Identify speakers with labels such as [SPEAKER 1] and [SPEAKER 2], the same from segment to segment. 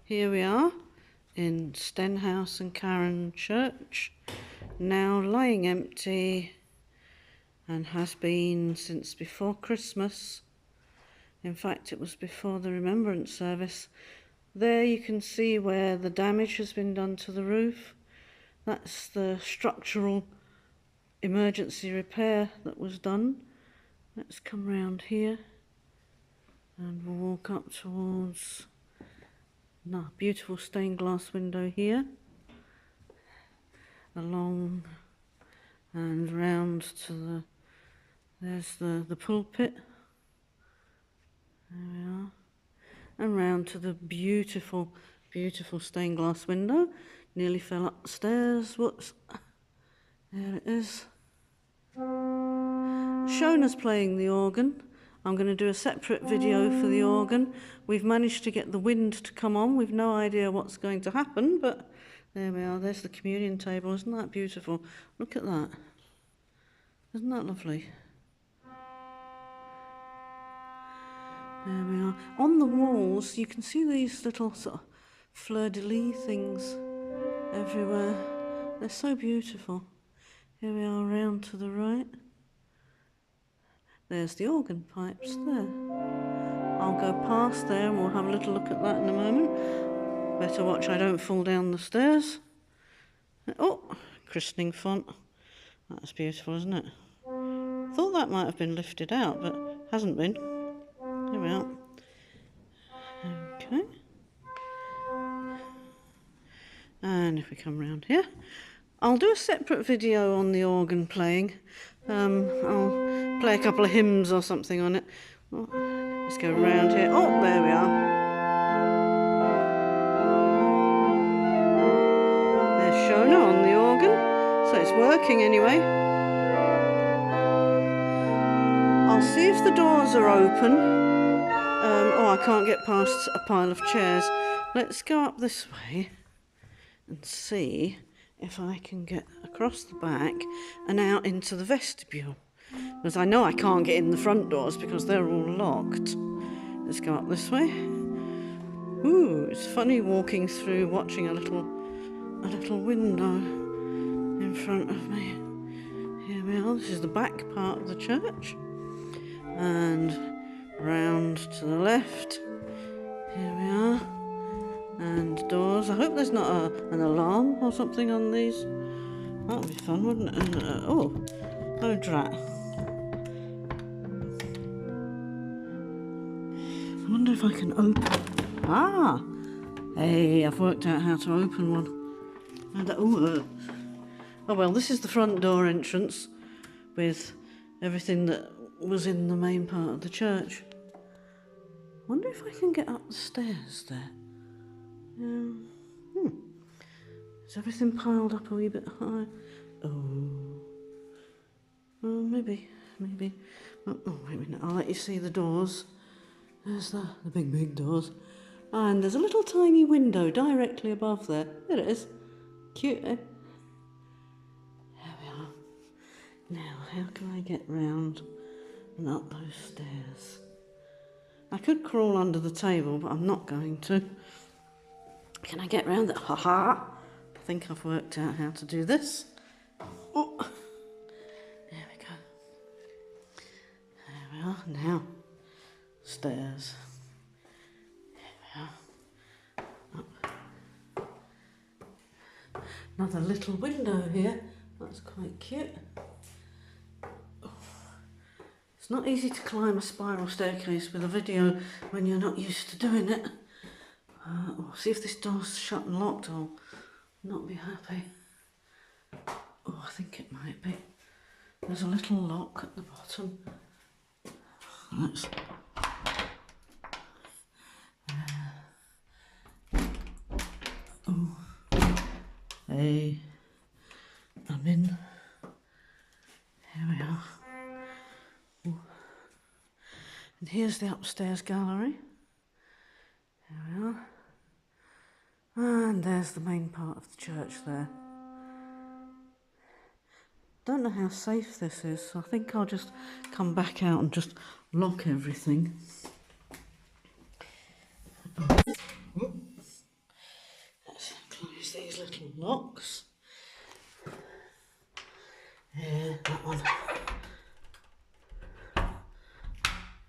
[SPEAKER 1] Here we are in Stenhouse and Carron Church, now lying empty and has been since before Christmas. In fact, it was before the remembrance service. There you can see where the damage has been done to the roof. That's the structural emergency repair that was done. Let's come round here and we'll walk up towards a beautiful stained glass window here, along and round to there's the pulpit, there we are, and round to the beautiful stained glass window. Nearly fell up the stairs, whoops, there it is. Shona's playing the organ. I'm going to do a separate video for the organ. We've managed to get the wind to come on. We've no idea what's going to happen, but there we are. There's the communion table. Isn't that beautiful? Look at that. Isn't that lovely? There we are. On the walls, you can see these little sort of fleur-de-lis things everywhere. They're so beautiful. Here we are round to the right. There's the organ pipes there. I'll go past there and we'll have a little look at that in a moment. Better watch I don't fall down the stairs. Oh, christening font. That's beautiful, isn't it? Thought that might have been lifted out, but hasn't been. Here we are. Okay. And if we come round here, I'll do a separate video on the organ playing. I'll play a couple of hymns or something on it. Oh, let's go round here. Oh, there we are. There's Shona on the organ. So it's working anyway. I'll see if the doors are open. Oh, I can't get past a pile of chairs. Let's go up this way and see if I can get across the back and out into the vestibule. Because I know I can't get in the front doors because they're all locked. Let's go up this way. Ooh, it's funny walking through, watching a little window in front of me. Here we are. This is the back part of the church. And round to the left. Here we are. And doors. I hope there's not an alarm or something on these. That would be fun, wouldn't it? Oh drat. I wonder if I can open. Ah! Hey, I've worked out how to open one. And, oh well, this is the front door entrance with everything that was in the main part of the church. Wonder if I can get up the stairs there. Is everything piled up a wee bit high? Maybe. Oh, wait a minute, I'll let you see the doors. There's the big doors. And there's a little tiny window directly above there. There it is. Cute, eh? There we are. Now, how can I get round and up those stairs? I could crawl under the table, but I'm not going to. Can I get round that? Ha-ha! I think I've worked out how to do this. Oh, there we go. There we are. Now, stairs. There we are. Up. Another little window here. That's quite cute. Oh. It's not easy to climb a spiral staircase with a video when you're not used to doing it. See if this door's shut and locked. I'll not be happy. Oh, I think it might be. There's a little lock at the bottom. Let's... oh. Hey. I'm in. Here we are. Oh. And here's the upstairs gallery. Here we are. And there's the main part of the church there. Don't know how safe this is, so I think I'll just come back out and just lock everything. locks. Yeah, that one.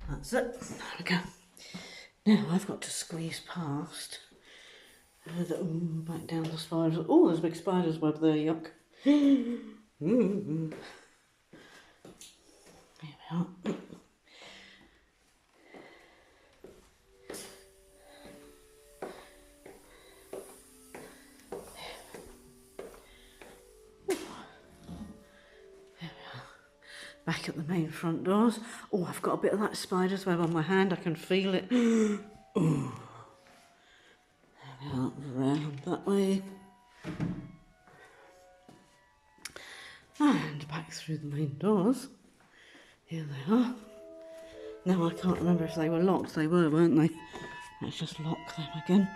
[SPEAKER 1] That's it. There we go. Now I've got to squeeze past. Back down the spiders. Oh, there's a big spider's web there, yuck. Here we are. Back at the main front doors. Oh, I've got a bit of that spider's web on my hand. I can feel it. Oh. Round that way. And back through the main doors. Here they are. Now I can't remember if they were locked. They were, weren't they? Let's just lock them again.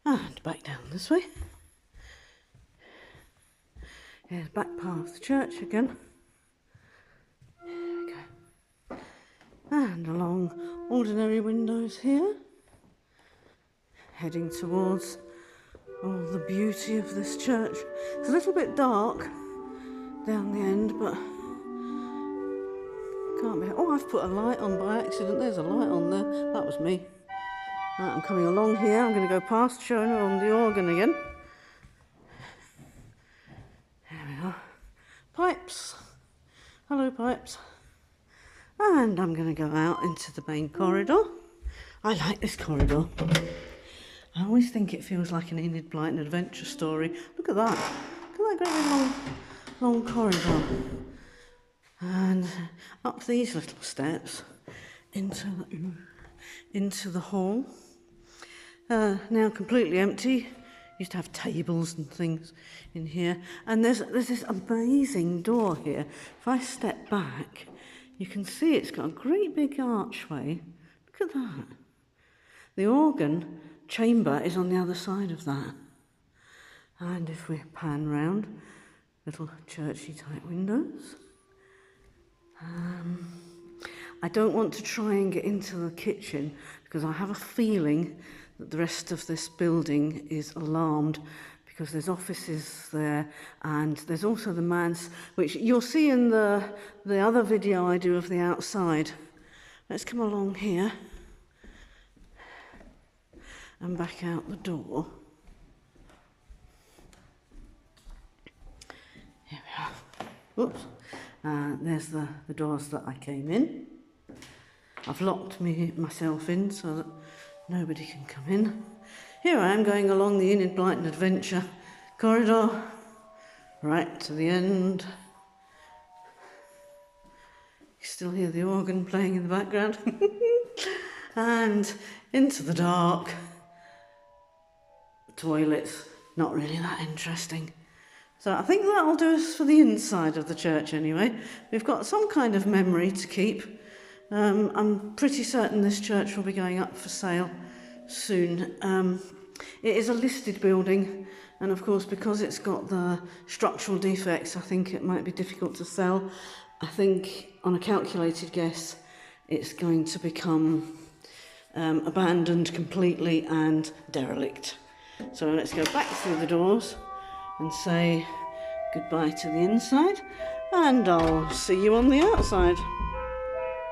[SPEAKER 1] And back down this way. Here's back part of the church again. There we go. And along ordinary windows here. Heading towards all the beauty of this church. It's a little bit dark down the end, but can't be. Oh, I've put a light on by accident. There's a light on there. That was me. Right, I'm coming along here. I'm going to go past showing her on the organ again. There we are. Pipes. Hello, pipes. And I'm going to go out into the main corridor. I like this corridor. I always think it feels like an Enid Blyton adventure story. Look at that. Look at that great long corridor. And up these little steps into the hall. Now completely empty. Used to have tables and things in here. And there's this amazing door here. If I step back, you can see it's got a great big archway. Look at that. The organ chamber is on the other side of that. And if we pan round, little churchy type windows. I don't want to try and get into the kitchen because I have a feeling that the rest of this building is alarmed because there's offices there and there's also the manse, which you'll see in the other video I do of the outside. Let's come along here and back out the door. Here we are. Whoops. There's the doors that I came in. I've locked myself in so that nobody can come in. Here I am going along the Enid Blyton Adventure corridor, right to the end. You still hear the organ playing in the background. And into the dark. The toilets, not really that interesting. So I think that'll do us for the inside of the church anyway. We've got some kind of memory to keep. I'm pretty certain this church will be going up for sale soon. It is a listed building, and of course because it's got the structural defects, I think it might be difficult to sell. I think on a calculated guess it's going to become abandoned completely and derelict. So let's go back through the doors and say goodbye to the inside, and I'll see you on the outside.